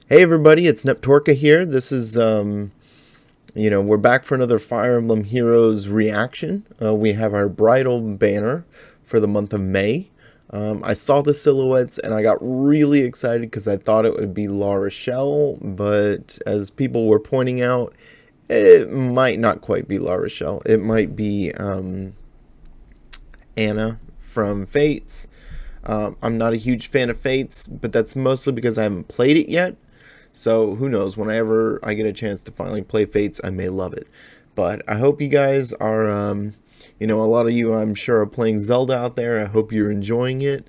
Hey everybody, it's Neptorka here. This is, we're back for another Fire Emblem Heroes reaction. We have our bridal banner for the month of May. I saw the silhouettes and I got really excited because I thought it would be La Rochelle, but as people were pointing out, it might not quite be La Rochelle. It might be Anna from Fates. I'm not a huge fan of Fates, but that's mostly because I haven't played it yet. So who knows, whenever I get a chance to finally play Fates, I may love it. But I hope you guys are, a lot of you I'm sure are playing Zelda out there. I hope you're enjoying it.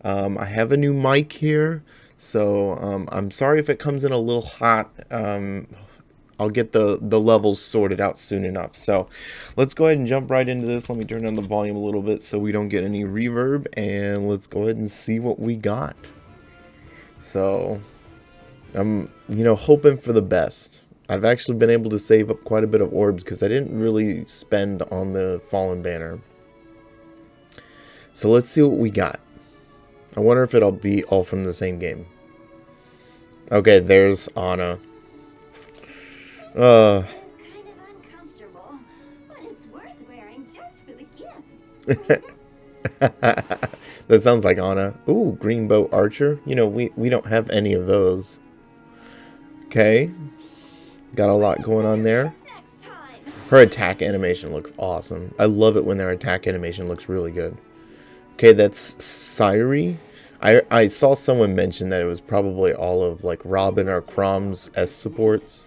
I have a new mic here, so I'm sorry if it comes in a little hot. I'll get the levels sorted out soon enough. So let's go ahead and jump right into this. Let me turn down the volume a little bit so we don't get any reverb, and let's go ahead and see what we got. So I'm, hoping for the best. I've actually been able to save up quite a bit of orbs because I didn't really spend on the Fallen Banner. So let's see what we got. I wonder if it'll be all from the same game. Okay, there's Anna. It's kind of uncomfortable, but it's worth wearing just for the gifts. That sounds like Anna. Ooh, green bow archer. We don't have any of those. Okay. Got a lot going on there. Her attack animation looks awesome. I love it when their attack animation looks really good. Okay, that's Sairi. I saw someone mention that it was probably all of like Robin or Crom's S supports.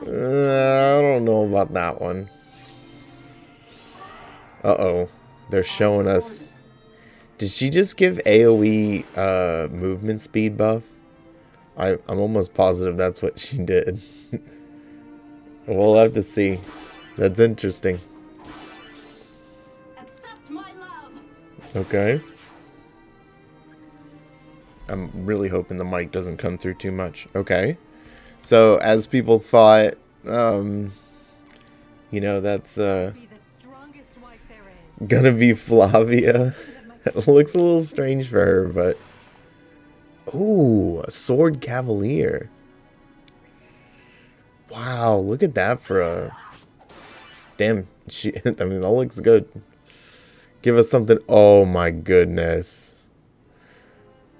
I don't know about that one. Uh-oh. They're showing us... Did she just give AoE movement speed buff? I'm almost positive that's what she did. We'll have to see. That's interesting. Accept my love. Okay. I'm really hoping the mic doesn't come through too much. Okay. So, as people thought, that's gonna be Flavia. It looks a little strange for her, but... Ooh, a sword cavalier. Wow, look at that for a... Damn, that looks good. Give us something... Oh my goodness.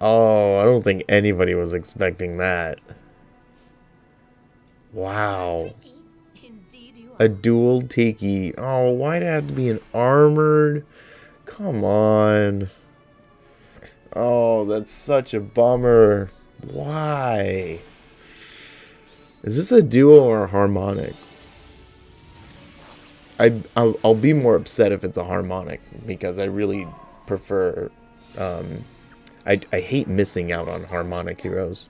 Oh, I don't think anybody was expecting that. Wow. A dual tiki. Oh, why'd it have to be an armored? Come on. Oh, that's such a bummer. Why? Is this a duo or a harmonic? I'll be more upset if it's a harmonic because I really prefer... I hate missing out on harmonic heroes.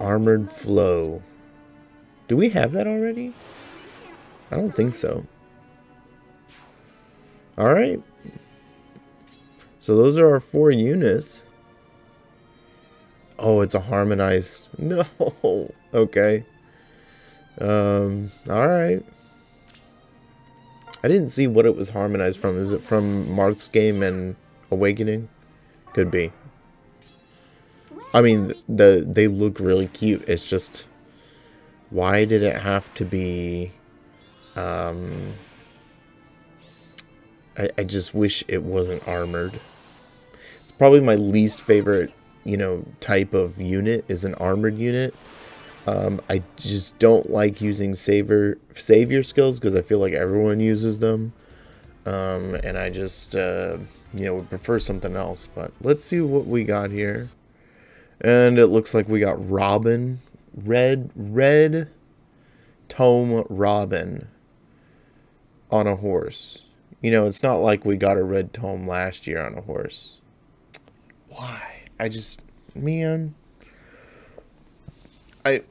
Armored Flow. Do we have that already? I don't think so. Alright. So those are our 4 units. Oh, it's a harmonized. No. Okay. Alright. I didn't see what it was harmonized from. Is it from Marth's game and Awakening? Could be. I mean, they look really cute. It's just, why did it have to be... I just wish it wasn't armored. It's probably my least favorite, type of unit is an armored unit. I just don't like using savior skills because I feel like everyone uses them. And I just, would prefer something else. But let's see what we got here. And it looks like we got Robin. Red Tome Robin on a horse. It's not like we got a red tome last year on a horse. Why? Man. I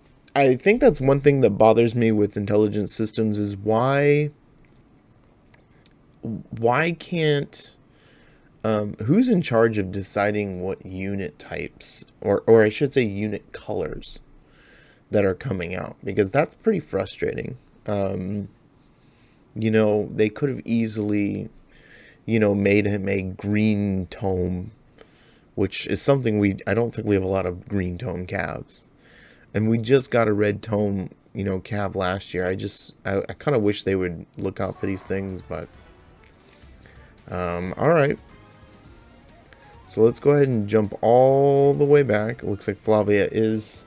think that's one thing that bothers me with intelligent systems is why can't... who's in charge of deciding what unit types, or I should say unit colors that are coming out? Because that's pretty frustrating. They could have easily, made him a green tome which is something I don't think we have a lot of green tone calves. And we just got a red tone, calf last year. I kind of wish they would look out for these things, but all right. So let's go ahead and jump all the way back. It looks like Flavia is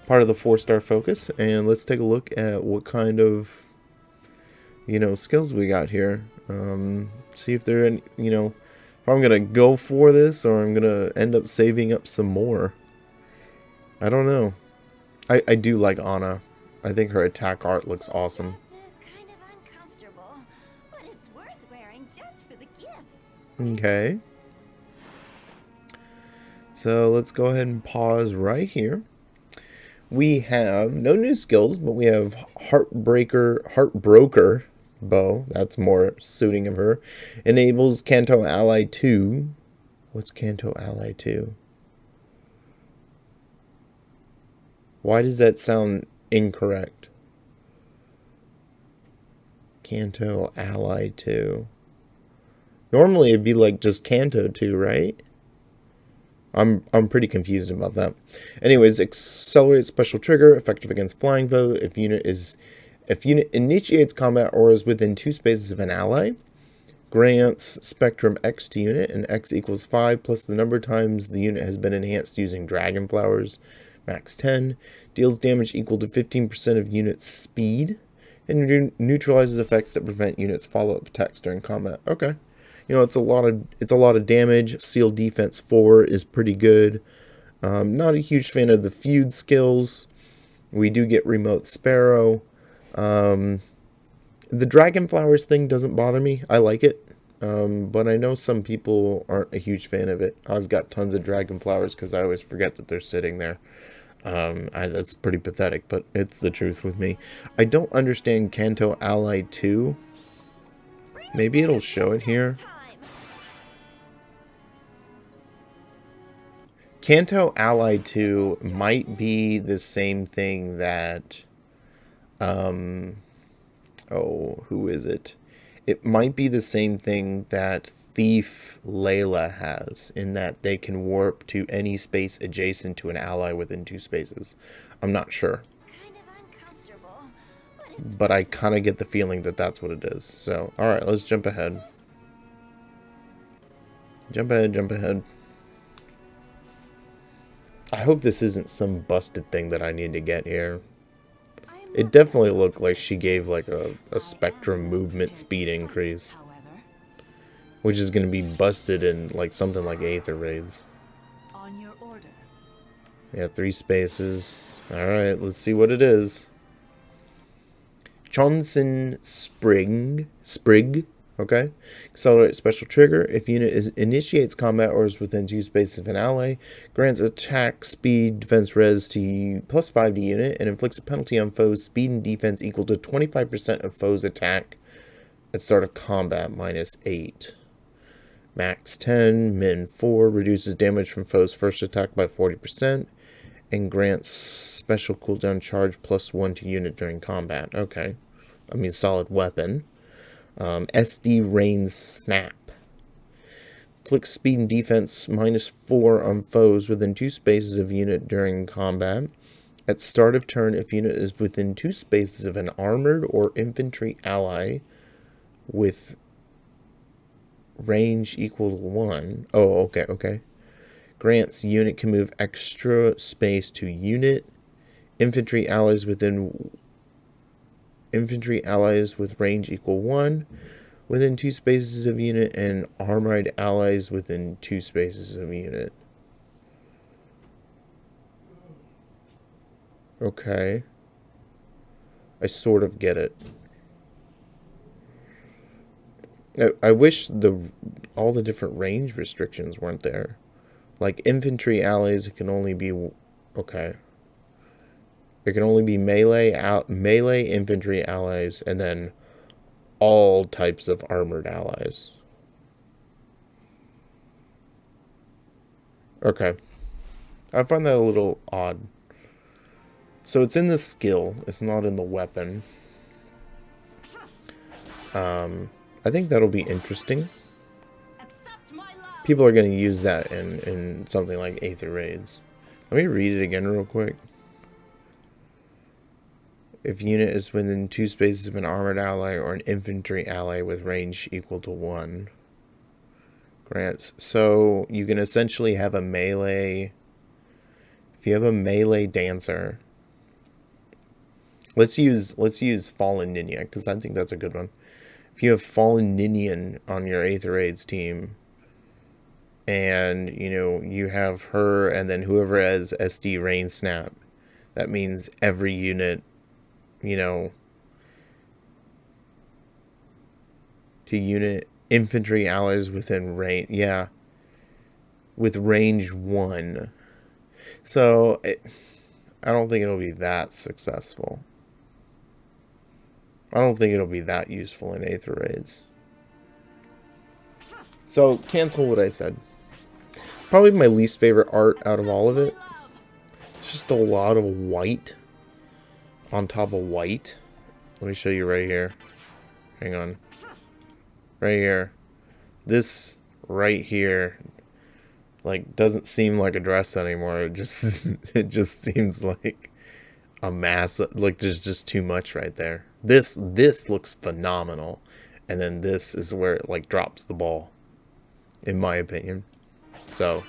part of the 4-star focus, and let's take a look at what kind of skills we got here. See if there are any, if I'm gonna go for this or I'm gonna end up saving up some more. I don't know. I do like Anna. I think her attack art looks awesome. This is kind of uncomfortable, but it's worth wearing just for the gifts. Okay. So let's go ahead and pause right here. We have no new skills, but we have Heartbroker bow. That's more suiting of her. Enables Kanto Ally 2. What's Kanto Ally 2? Why does that sound incorrect? Kanto Ally 2. Normally it'd be like just Kanto 2, right? I'm pretty confused about that. Anyways, accelerate special trigger, effective against flying foe. If unit initiates combat or is within 2 spaces of an ally, grants Spectrum X to unit, and X equals 5 plus the number of times the unit has been enhanced using Dragon Flowers, max 10, deals damage equal to 15% of unit's speed, and neutralizes effects that prevent units follow-up attacks during combat. Okay. It's a lot of damage. Seal defense 4 is pretty good. Not a huge fan of the feud skills. We do get remote Sparrow. The Dragon Flowers thing doesn't bother me. I like it. But I know some people aren't a huge fan of it. I've got tons of Dragon Flowers because I always forget that they're sitting there. That's pretty pathetic, but it's the truth with me. I don't understand Kanto Ally 2. Maybe it'll show it here. Kanto Ally 2 might be the same thing that, who is it? It might be the same thing that Thief Layla has, in that they can warp to any space adjacent to an ally within 2 spaces. I'm not sure. Kind of uncomfortable, But I kind of get the feeling that that's what it is. So, alright, let's jump ahead. Jump ahead. I hope this isn't some busted thing that I need to get here. It definitely looked like she gave like a Spectrum movement speed increase, which is going to be busted in like something like Aether Raids. On your order. Yeah, 3 spaces. Alright, let's see what it is. Johnson Sprig. Okay. Accelerate special trigger. If unit initiates combat or is within 2 spaces of an ally, grants attack, speed, defense res to +5 to unit, and inflicts a penalty on foes' speed and defense equal to 25% of foes' attack at start of combat -8. Max 10, min 4, reduces damage from foes' first attack by 40%, and grants special cooldown charge +1 to unit during combat. Okay. I mean, solid weapon. SD Rain Snap. Inflicts speed and defense -4 on foes within 2 spaces of unit during combat. At start of turn, if unit is within 2 spaces of an armored or infantry ally with range equal to 1. Oh, okay. Grants unit can move extra space to unit. Infantry allies with range equal 1 within 2 spaces of unit, and armored allies within 2 spaces of unit. Okay. I sort of get it. I wish all the different range restrictions weren't there. Like infantry allies, it can only be okay. It can only be melee infantry allies, and then all types of armored allies. Okay. I find that a little odd. So it's in the skill, it's not in the weapon. I think that'll be interesting. accept my love. people are going to use that in something like Aether Raids. Let me read it again real quick. If unit is within 2 spaces of an armored ally or an infantry ally with range equal to 1. Grants. So you can essentially have a melee. If you have a melee dancer, let's use Fallen Ninja, because I think that's a good one. If you have Fallen Ninian on your Aether Raids team, and you know you have her, and then whoever has SD Rain Snap, that means every unit, you know, to unit infantry allies within range, yeah, with range 1. So I don't think it'll be that successful. I don't think it'll be that useful in Aether Raids. So cancel what I said. Probably my least favorite art out of all of it. It's just a lot of white on top of white. Let me show you right here. Hang on. Right here. This right here, like, doesn't seem like a dress anymore. It just seems like a mass. Like, there's just too much right there. This looks phenomenal, and then this is where it like drops the ball, in my opinion. So,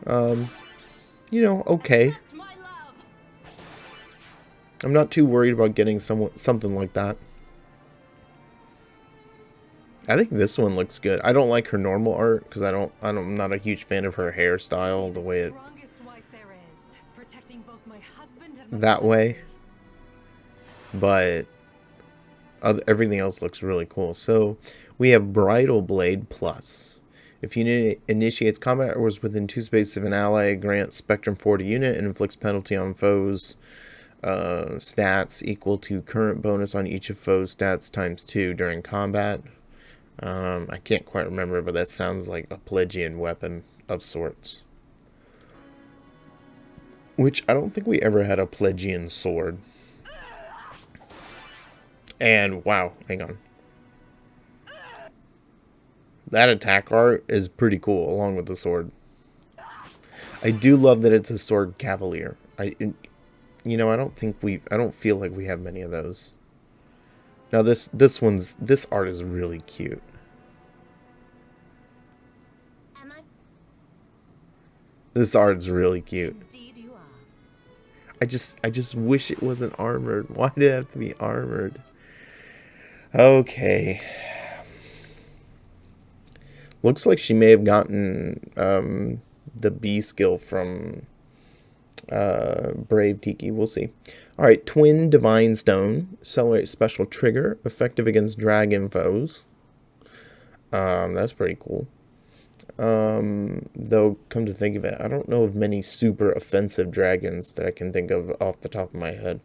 you know, okay. I'm not too worried about getting something like that. I think this one looks good. I don't like her normal art because I'm not a huge fan of her hairstyle, the way it that way. But everything else looks really cool. So we have Bridal Blade Plus. If unit initiates combat or is within 2 spaces of an ally, grants Spectrum 4 to unit and inflicts penalty on foes. Stats equal to current bonus on each of foes' stats times 2 during combat. I can't quite remember, but that sounds like a Pelagian weapon of sorts. Which I don't think we ever had a Pelagian sword. And wow, hang on. That attack art is pretty cool, along with the sword. I do love that it's a sword cavalier. You know, I don't feel like we have many of those. Now this art is really cute. This art's really cute. I just wish it wasn't armored. Why did it have to be armored? Okay. Looks like she may have gotten the B skill from Brave Tiki. We'll see. Alright, Twin Divine Stone. Accelerate special trigger. Effective against dragon foes. That's pretty cool. Though, come to think of it, I don't know of many super offensive dragons that I can think of off the top of my head.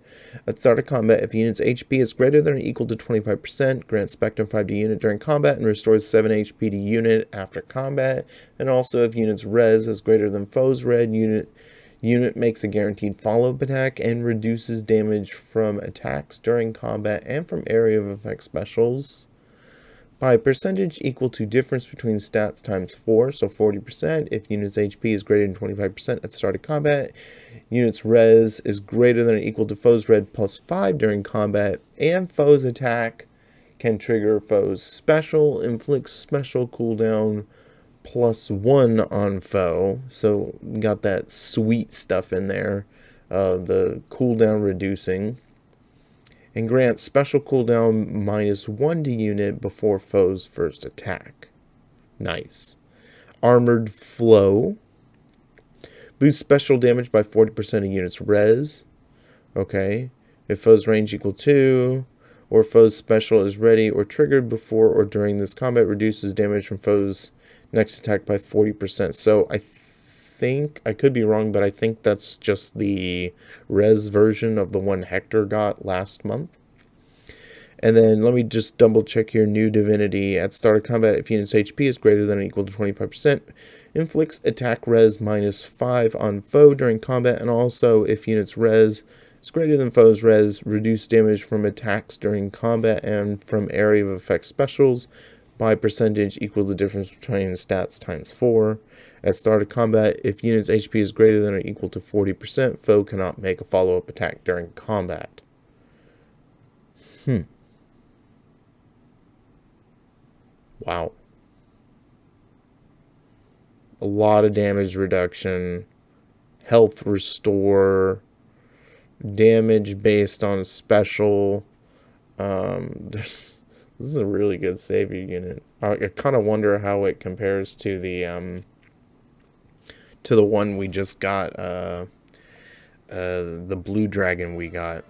At the start of combat, if unit's HP is greater than or equal to 25%, grants Spectrum 5 to unit during combat and restores 7 HP to unit after combat. And also, if unit's res is greater than foe's red, unit makes a guaranteed follow-up attack and reduces damage from attacks during combat and from area of effect specials by percentage equal to difference between stats times 4, so 40%. If unit's HP is greater than 25% at the start of combat, unit's res is greater than or equal to foe's red plus 5 during combat, and foe's attack can trigger foe's special, inflicts special cooldown plus 1 on foe. So got that sweet stuff in there, the cooldown reducing. And grants special cooldown minus 1 to unit before foe's first attack. Nice. Armored Flow. Boosts special damage by 40% of unit's res. Okay. If foe's range equal 2, or foe's special is ready or triggered before or during this combat, reduces damage from foe's next attack by 40%. So I think, I could be wrong, but I think that's just the res version of the one Hector got last month. And then let me just double check here. New Divinity. At start of combat, if unit's HP is greater than or equal to 25%, inflicts attack res minus 5 on foe during combat. And also, if unit's res is greater than foe's res, reduce damage from attacks during combat and from area of effect specials by percentage equal the difference between stats times 4. At start of combat, if unit's HP is greater than or equal to 40%, foe cannot make a follow-up attack during combat. Wow. A lot of damage reduction, health restore, damage based on special. This is a really good savior unit. I kind of wonder how it compares to the one we just got, the blue dragon we got.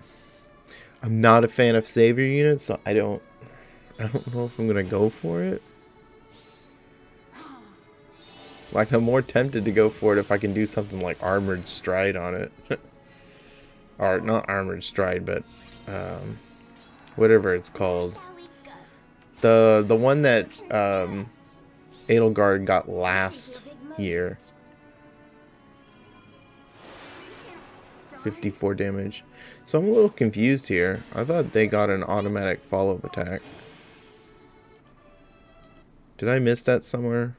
I'm not a fan of savior units, so I don't know if I'm gonna go for it. Like, I'm more tempted to go for it if I can do something like Armored Stride on it. Or, not Armored Stride, but, whatever it's called. The one that, Edelgard got last year. 54 damage. So I'm a little confused here. I thought they got an automatic follow-up attack. Did I miss that somewhere?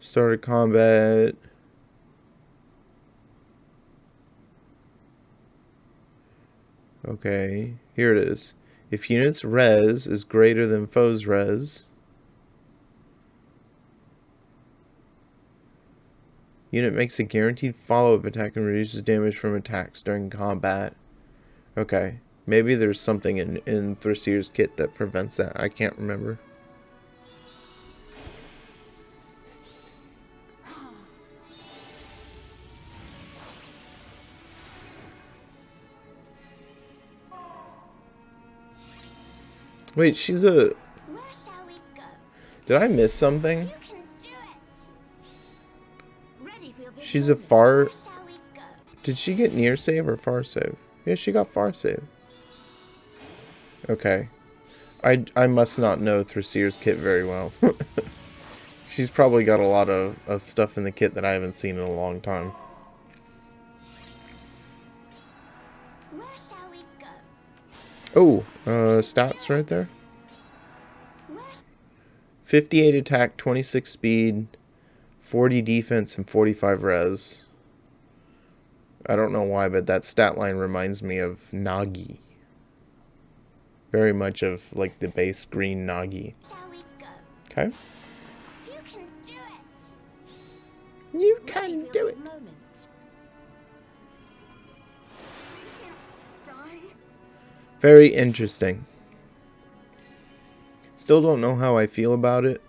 Started combat. Okay, here it is. If unit's res is greater than foe's res, unit makes a guaranteed follow-up attack and reduces damage from attacks during combat. Okay, maybe there's something in Thrassir's kit that prevents that. I can't remember. Wait, she's a... Where shall we go? Did I miss something? You can do it. Ready for your big She's a moment. far... Where shall we go? Did she get near save or far save? Yeah, she got far save. Okay. I must not know Thrassir's kit very well. She's probably got a lot of stuff in the kit that I haven't seen in a long time. Where shall we go? Oh, stats right there. Where 58 attack, 26 speed, 40 defense, and 45 res. I don't know why, but that stat line reminds me of Nagi. Very much of, like, the base green Nagi. shall we go? Okay. You can do it. You Ready can for do your it. big moment. I can't die. Very interesting. Still don't know how I feel about it.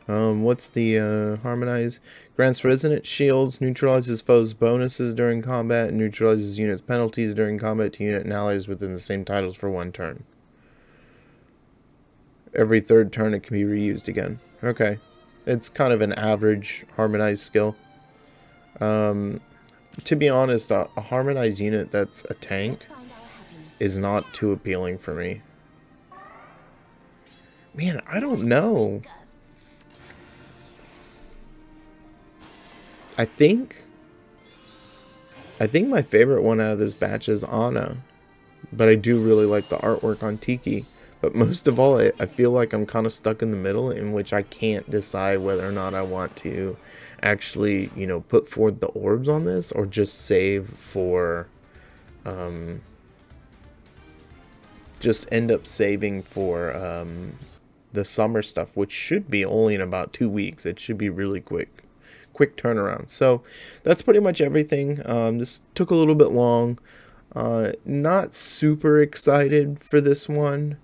What's the harmonize? Grants resonant shields, neutralizes foes' bonuses during combat, and neutralizes units' penalties during combat to unit and allies within the same titles for 1 turn. Every 3rd turn it can be reused again. Okay. It's kind of an average harmonized skill. To be honest, a harmonized unit that's a tank Find our happiness. is not too appealing for me. Man, I don't know. Go. I think my favorite one out of this batch is Ana. But I do really like the artwork on Tiki. But most of all, I feel like I'm kind of stuck in the middle, in which I can't decide whether or not I want to actually, you know, put forth the orbs on this, or just save for, just end up saving for the summer stuff, which should be only in about 2 weeks. It should be really quick turnaround. So that's pretty much everything. This took a little bit long. Not super excited for this one.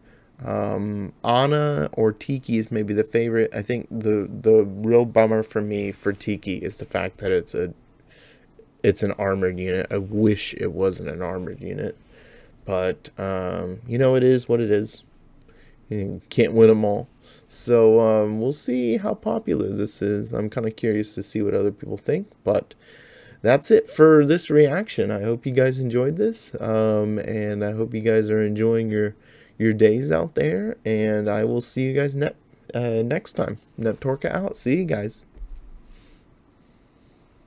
Ana or Tiki is maybe the favorite. I think the real bummer for me for Tiki is the fact that it's an armored unit. I wish it wasn't an armored unit, but you know, it is what it is. You can't win them all. So we'll see how popular this is. I'm kind of curious to see what other people think, but that's it for this reaction. I hope you guys enjoyed this, and I hope you guys are enjoying your days out there, and I will see you guys next time. Neptorka out. See you guys.